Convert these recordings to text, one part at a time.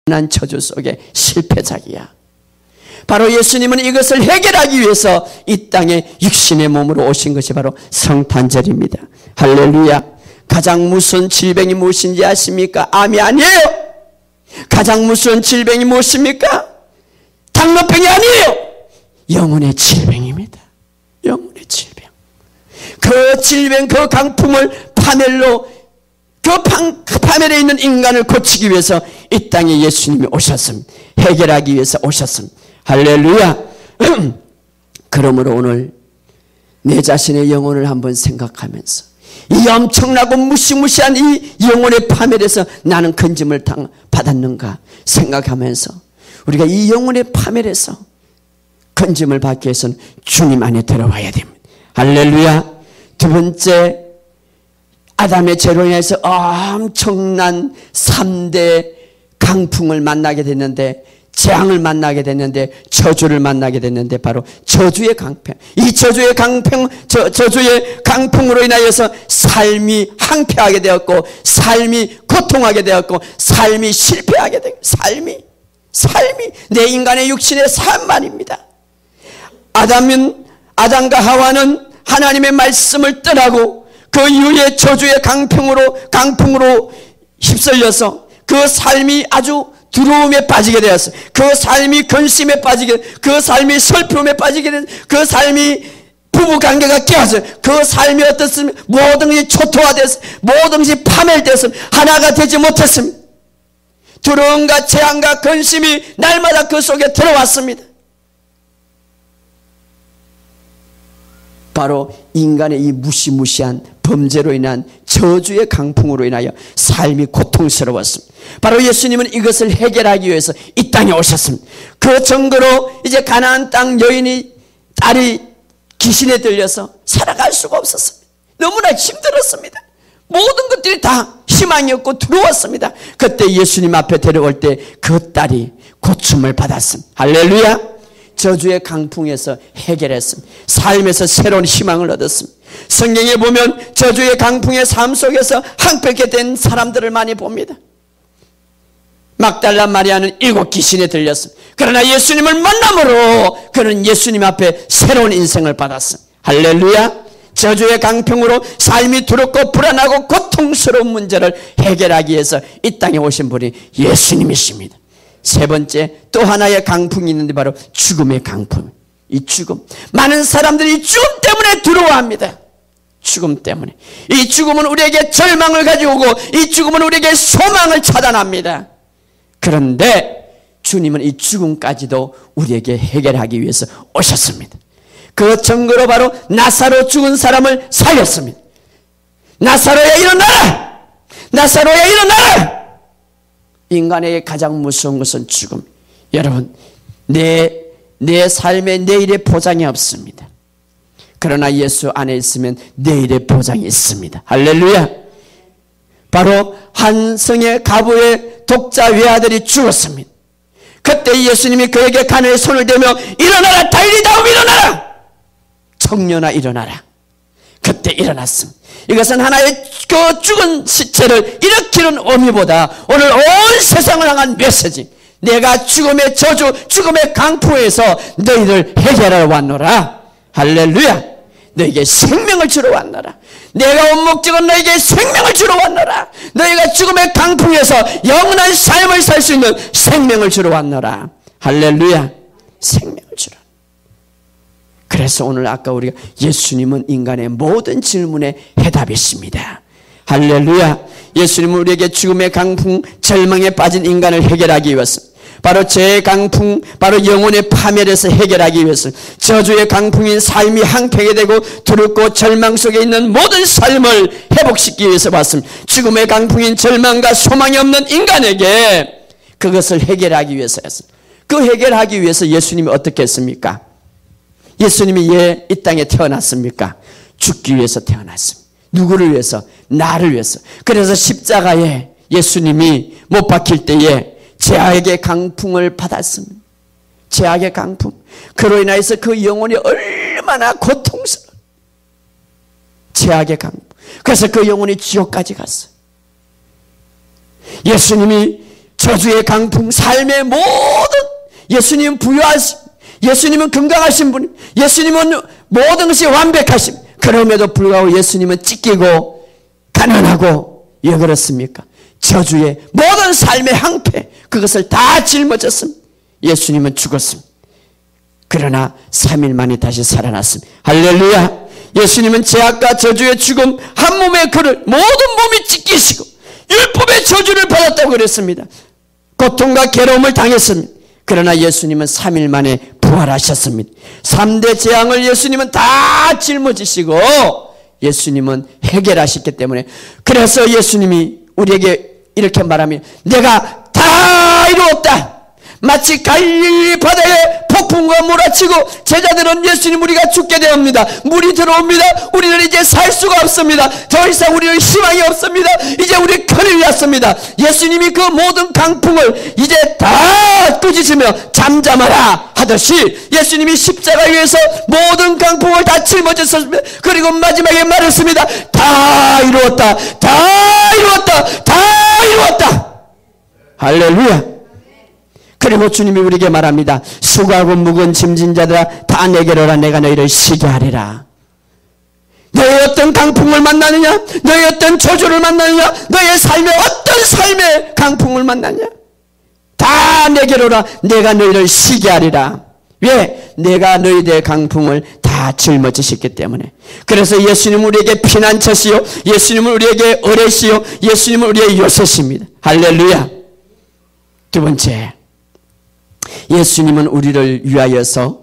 난 저주 속에 실패작이야. 바로 예수님은 이것을 해결하기 위해서 이 땅에 육신의 몸으로 오신 것이 바로 성탄절입니다. 할렐루야. 가장 무서운 질병이 무엇인지 아십니까? 암이 아니에요. 가장 무서운 질병이 무엇입니까? 당뇨병이 아니에요. 영혼의 질병입니다. 영혼의 질병. 그 질병, 그 강풍을 파멸로, 그 파멸에 있는 인간을 고치기 위해서 이 땅에 예수님이 오셨습니다. 해결하기 위해서 오셨습니다. 할렐루야. 그러므로 오늘 내 자신의 영혼을 한번 생각하면서 이 엄청나고 무시무시한 이 영혼의 파멸에서 나는 건짐을 받았는가 생각하면서 우리가 이 영혼의 파멸에서 건짐을 받기 위해서는 주님 안에 들어와야 됩니다. 할렐루야. 두 번째, 아담의 죄로 인해서 엄청난 3대 강풍을 만나게 됐는데, 재앙을 만나게 됐는데, 저주를 만나게 됐는데, 바로 저주의 강풍. 이 저주의 강풍, 저주의 강풍으로 인하여서 삶이 황폐하게 되었고, 삶이 고통하게 되었고, 삶이 실패하게 되었고, 삶이 내 인간의 육신의 삶만입니다. 아담과 하와는 하나님의 말씀을 떠나고 그 이후에 저주의 강풍으로 휩쓸려서 그 삶이 아주 두려움에 빠지게 되었어요. 그 삶이 근심에 빠지게, 그 삶이 슬픔에 빠지게 된, 그 삶이 부부관계가 깨어져요. 그 삶이 어떻습니까? 모든 것이 초토화됐어요. 모든 것이 파멸됐어요. 하나가 되지 못했습니다. 두려움과 재앙과 근심이 날마다 그 속에 들어왔습니다. 바로 인간의 이 무시무시한 범죄로 인한 저주의 강풍으로 인하여 삶이 고통스러웠습니다. 바로 예수님은 이것을 해결하기 위해서 이 땅에 오셨습니다. 그 증거로 이제 가나안 땅 여인이 딸이 귀신에 들려서 살아갈 수가 없었습니다. 너무나 힘들었습니다. 모든 것들이 다 희망이 없고 두려웠습니다. 그때 예수님 앞에 데려올 때 그 딸이 고침을 받았습니다. 할렐루야. 저주의 강풍에서 해결했습니다. 삶에서 새로운 희망을 얻었습니다. 성경에 보면 저주의 강풍의 삶 속에서 황폐하게 된 사람들을 많이 봅니다. 막달라 마리아는 7 귀신에 들렸습니다. 그러나 예수님을 만남으로 그는 예수님 앞에 새로운 인생을 받았습니다. 할렐루야. 저주의 강풍으로 삶이 두렵고 불안하고 고통스러운 문제를 해결하기 위해서 이 땅에 오신 분이 예수님이십니다. 세 번째, 또 하나의 강풍이 있는데 바로 죽음의 강풍. 이 죽음, 많은 사람들이 죽음 때문에 두려워합니다. 죽음 때문에. 이 죽음은 우리에게 절망을 가지고 오고 이 죽음은 우리에게 소망을 차단합니다. 그런데 주님은 이 죽음까지도 우리에게 해결하기 위해서 오셨습니다. 그 증거로 바로 나사로 죽은 사람을 살렸습니다. 나사로야 일어나라! 나사로야 일어나라! 인간에게 가장 무서운 것은 죽음. 여러분, 내 삶의 내일의 보장이 없습니다. 그러나 예수 안에 있으면 내일의 보장이 있습니다. 할렐루야. 바로 한 성의 가부의 독자 외아들이 죽었습니다. 그때 예수님이 그에게 가늘에 손을 대며 일어나라, 다윗이다움 일어나라, 청년아 일어나라. 그때 일어났습니다. 이것은 하나의 그 죽은 시체를 일으키는 의미보다 오늘 온 세상을 향한 메시지, 내가 죽음의 저주, 죽음의 강풍에서 너희를 해결하러 왔노라. 할렐루야. 너에게 생명을 주러 왔노라. 내가 온 목적은 너에게 생명을 주러 왔노라. 너희가 죽음의 강풍에서 영원한 삶을 살 수 있는 생명을 주러 왔노라. 할렐루야. 생명을 주러. 그래서 오늘 아까 우리가 예수님은 인간의 모든 질문에 해답이십니다. 할렐루야. 예수님은 우리에게 죽음의 강풍, 절망에 빠진 인간을 해결하기 위해서, 바로 죄의 강풍, 바로 영혼의 파멸에서 해결하기 위해서, 저주의 강풍인 삶이 황폐하게 되고 두렵고 절망 속에 있는 모든 삶을 회복시키기 위해서 왔습니다. 죽음의 강풍인 절망과 소망이 없는 인간에게 그것을 해결하기 위해서였습니다. 그 해결하기 위해서 예수님이 어떻게 했습니까? 예수님이 왜 이 땅에 태어났습니까? 죽기 위해서 태어났습니다. 누구를 위해서? 나를 위해서. 그래서 십자가에 예수님이 못 박힐 때에 죄악의 강풍을 받았습니다. 죄악의 강풍. 그로 인해서 그 영혼이 얼마나 고통스러워. 죄악의 강풍. 그래서 그 영혼이 지옥까지 갔어요. 예수님이 저주의 강풍, 삶의 모든, 예수님은 부유하신, 예수님은 건강하신 분, 예수님은 모든 것이 완벽하심. 그럼에도 불구하고 예수님은 찢기고 가난하고 왜 그렇습니까? 저주의 모든 삶의 항폐, 그것을 다 짊어졌습니다. 예수님은 죽었습니다. 그러나 3일 만에 다시 살아났습니다. 할렐루야. 예수님은 죄악과 저주의 죽음, 한 몸의 그를 모든 몸이 찢기시고 율법의 저주를 받았다고 그랬습니다. 고통과 괴로움을 당했습니다. 그러나 예수님은 3일 만에 부활하셨습니다. 3대 재앙을 예수님은 다 짊어지시고 예수님은 해결하셨기 때문에, 그래서 예수님이 우리에게 이렇게 말하면 내가 다 이루었다. 마치 갈릴리 바다에 폭풍과 몰아치고 제자들은 예수님 우리가 죽게 되옵니다. 물이 들어옵니다. 우리는 이제 살 수가 없습니다. 더 이상 우리는 희망이 없습니다. 이제 우리 큰일 났습니다. 예수님이 그 모든 강풍을 이제 다 꾸짖으며 잠잠하라 하듯이 예수님이 십자가 위에서 모든 강풍을 다 짊어졌습니다. 그리고 마지막에 말했습니다. 다 이루었다. 다 이루었다. 다 이루었다. 할렐루야. 그리고 주님이 우리에게 말합니다. 수고하고 무거운 짐진 자들아 다 내게로 오라. 내가 너희를 쉬게 하리라. 너희 어떤 강풍을 만나느냐, 너희 어떤 저주를 만나느냐, 너희의 삶에 어떤 삶의 강풍을 만나느냐, 다 내게로 오라. 내가 너희를 쉬게 하리라. 왜? 내가 너희들의 강풍을 다 짊어지셨기 때문에. 그래서 예수님은 우리에게 피난처시요, 예수님은 우리에게 어레시요, 예수님은 우리의 요새십니다. 할렐루야. 두 번째, 예수님은 우리를 위하여서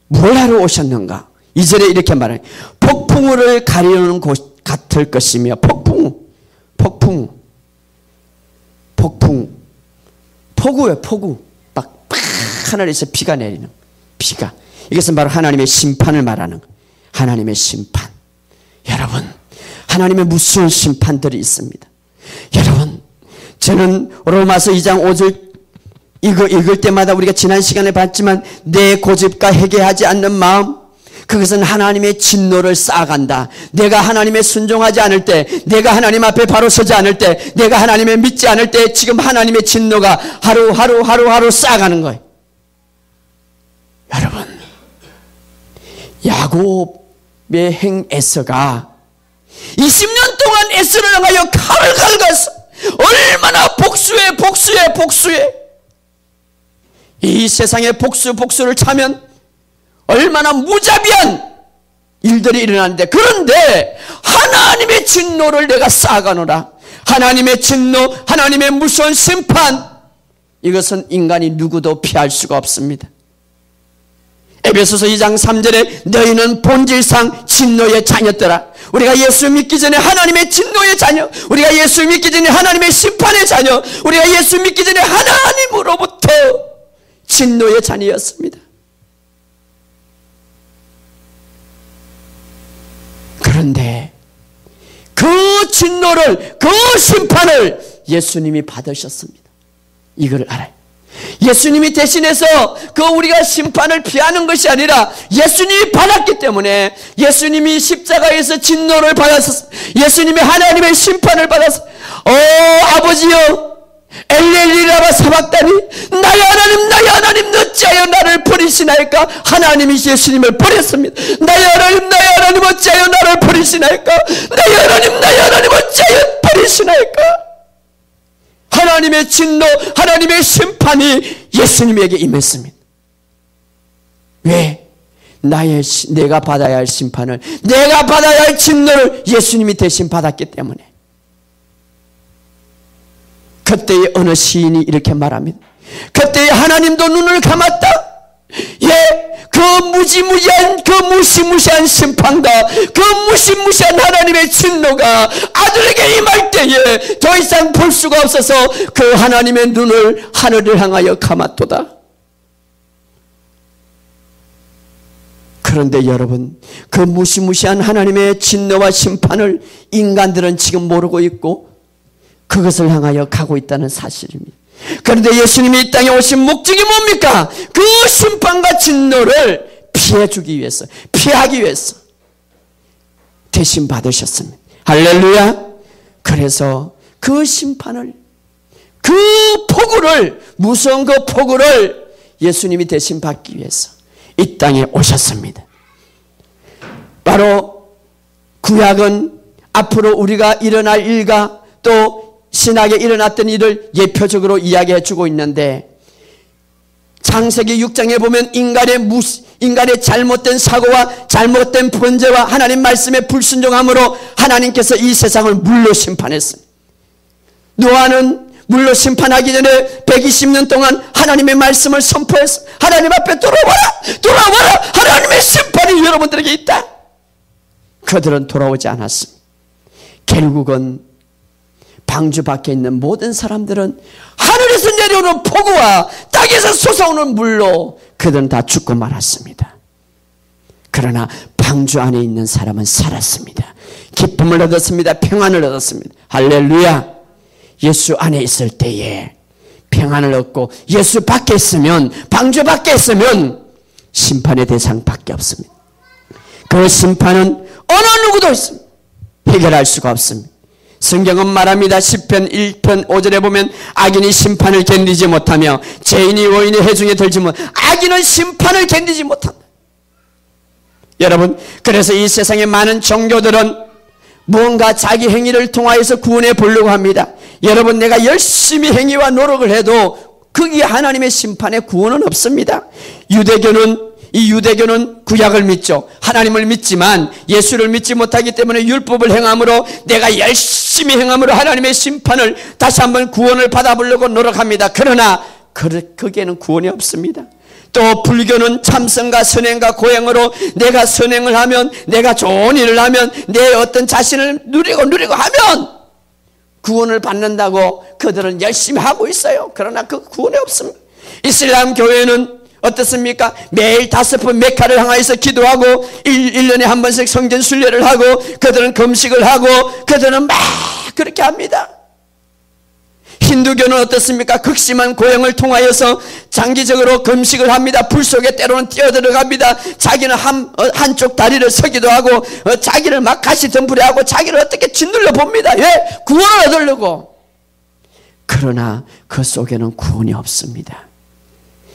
뭘 하러 오셨는가? 2절에 이렇게 말해요. 폭풍우를 가리우는 곳 같을 것이며, 폭우예요. 폭우. 막 하늘에서 비가 내리는, 비가. 이것은 바로 하나님의 심판을 말하는 거예요. 하나님의 심판. 여러분, 하나님의 무서운 심판들이 있습니다. 여러분, 저는 로마서 2장 5절 이거 읽을 때마다 우리가 지난 시간에 봤지만, 내 고집과 회개하지 않는 마음, 그것은 하나님의 진노를 쌓아간다. 내가 하나님의 순종하지 않을 때, 내가 하나님 앞에 바로 서지 않을 때, 내가 하나님의 믿지 않을 때 지금 하나님의 진노가 하루하루 쌓아가는 거예요. 여러분, 야곱의 행 에서가 20년 동안 에서를 향하여 칼을 갈갔어. 얼마나 복수해. 이 세상에 복수를 차면 얼마나 무자비한 일들이 일어나는데, 그런데 하나님의 진노를 내가 쌓아가노라. 하나님의 진노, 하나님의 무서운 심판, 이것은 인간이 누구도 피할 수가 없습니다. 에베소서 2장 3절에 너희는 본질상 진노의 자녀들아. 우리가 예수 믿기 전에 하나님의 진노의 자녀, 우리가 예수 믿기 전에 하나님의 심판의 자녀, 우리가 예수 믿기 전에 하나님으로부터 진노의 자녀였습니다. 그런데 그 진노를, 그 심판을 예수님이 받으셨습니다. 이걸 알아요. 예수님이 대신해서 그 우리가 심판을 피하는 것이 아니라 예수님이 받았기 때문에, 예수님이 십자가에서 진노를 받았었습니다. 예수님이 하나님의 심판을 받았습니다. 아버지여, 엘렐리라바 사박다니, 나의 하나님 어찌하여 나를 버리시나이까? 하나님이 예수님을 버렸습니다. 나의 하나님 어찌하여 나를 버리시나이까? 나의 하나님 어찌하여 버리시나이까? 하나님의 진노, 하나님의 심판이 예수님에게 임했습니다. 왜? 내가 받아야 할 심판을, 내가 받아야 할 진노를 예수님이 대신 받았기 때문에. 그때의 어느 시인이 이렇게 말합니다. 그때에 하나님도 눈을 감았다. 그 무지무지한, 그 무시무시한 심판과 그 무시무시한 하나님의 진노가 아들에게 임할 때에 더 이상 볼 수가 없어서 그 하나님의 눈을 하늘을 향하여 감았도다. 그런데 여러분, 그 무시무시한 하나님의 진노와 심판을 인간들은 지금 모르고 있고 그것을 향하여 가고 있다는 사실입니다. 그런데 예수님이 이 땅에 오신 목적이 뭡니까? 그 심판과 진노를 피해주기 위해서, 피하기 위해서 대신 받으셨습니다. 할렐루야. 그래서 그 심판을, 그 폭우를, 무서운 그 폭우를 예수님이 대신 받기 위해서 이 땅에 오셨습니다. 바로 구약은 앞으로 우리가 일어날 일과 또 신약에 일어났던 일을 예표적으로 이야기해 주고 있는데, 창세기 6장에 보면 인간의 잘못된 사고와 잘못된 번제와 하나님 말씀에 불순종함으로 하나님께서 이 세상을 물로 심판했습니다. 노아는 물로 심판하기 전에 120년 동안 하나님의 말씀을 선포해서 하나님 앞에 돌아와라, 하나님의 심판이 여러분들에게 있다. 그들은 돌아오지 않았습니다. 결국은 방주 밖에 있는 모든 사람들은 하늘에서 내려오는 폭우와 땅에서 솟아오는 물로 그들은 다 죽고 말았습니다. 그러나 방주 안에 있는 사람은 살았습니다. 기쁨을 얻었습니다. 평안을 얻었습니다. 할렐루야. 예수 안에 있을 때에 평안을 얻고, 예수 밖에 있으면, 방주 밖에 있으면 심판의 대상밖에 없습니다. 그 심판은 어느 누구도 있습니다. 해결할 수가 없습니다. 성경은 말합니다. 시편 1편 5절에 보면 악인이 심판을 견디지 못하며 죄인이 의인의 해중에 들지 못, 악인은 심판을 견디지 못한다. 여러분, 그래서 이 세상의 많은 종교들은 무언가 자기 행위를 통하여서 구원해 보려고 합니다. 여러분, 내가 열심히 행위와 노력을 해도 거기에 하나님의 심판에 구원은 없습니다. 유대교는 구약을 믿죠. 하나님을 믿지만 예수를 믿지 못하기 때문에 율법을 행함으로, 내가 열심히 행함으로 하나님의 심판을 다시 한번 구원을 받아보려고 노력합니다. 그러나 거기에는 구원이 없습니다. 또 불교는 참선과 선행과 고행으로 내가 선행을 하면, 내가 좋은 일을 하면, 내 어떤 자신을 누리고 하면 구원을 받는다고 그들은 열심히 하고 있어요. 그러나 그 구원이 없습니다. 이슬람 교회는 어떻습니까? 매일 5번 메카를 향하여서 기도하고 1년에 한 번씩 성전 순례를 하고 그들은 금식을 하고 그들은 막 그렇게 합니다. 힌두교는 어떻습니까? 극심한 고행을 통하여서 장기적으로 금식을 합니다. 불 속에 때로는 뛰어들어갑니다. 자기는 한쪽 다리를 서기도 하고 자기를 막 가시 덤불해하고 자기를 어떻게 짓눌러 봅니다. 왜? 구원을 얻으려고. 그러나 그 속에는 구원이 없습니다.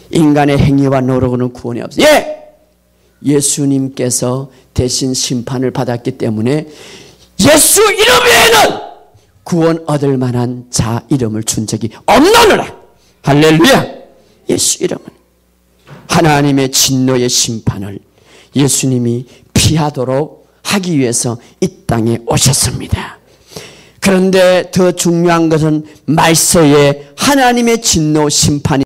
인간의 행위와 노력으로는 구원이 없어요. 예수님께서 대신 심판을 받았기 때문에 예수 이름 외에는 구원 얻을 만한 자 이름을 준 적이 없노라. 할렐루야. 예수 이름은 하나님의 진노의 심판을 예수님이 피하도록 하기 위해서 이 땅에 오셨습니다. 그런데 더 중요한 것은 말세에 하나님의 진노 심판이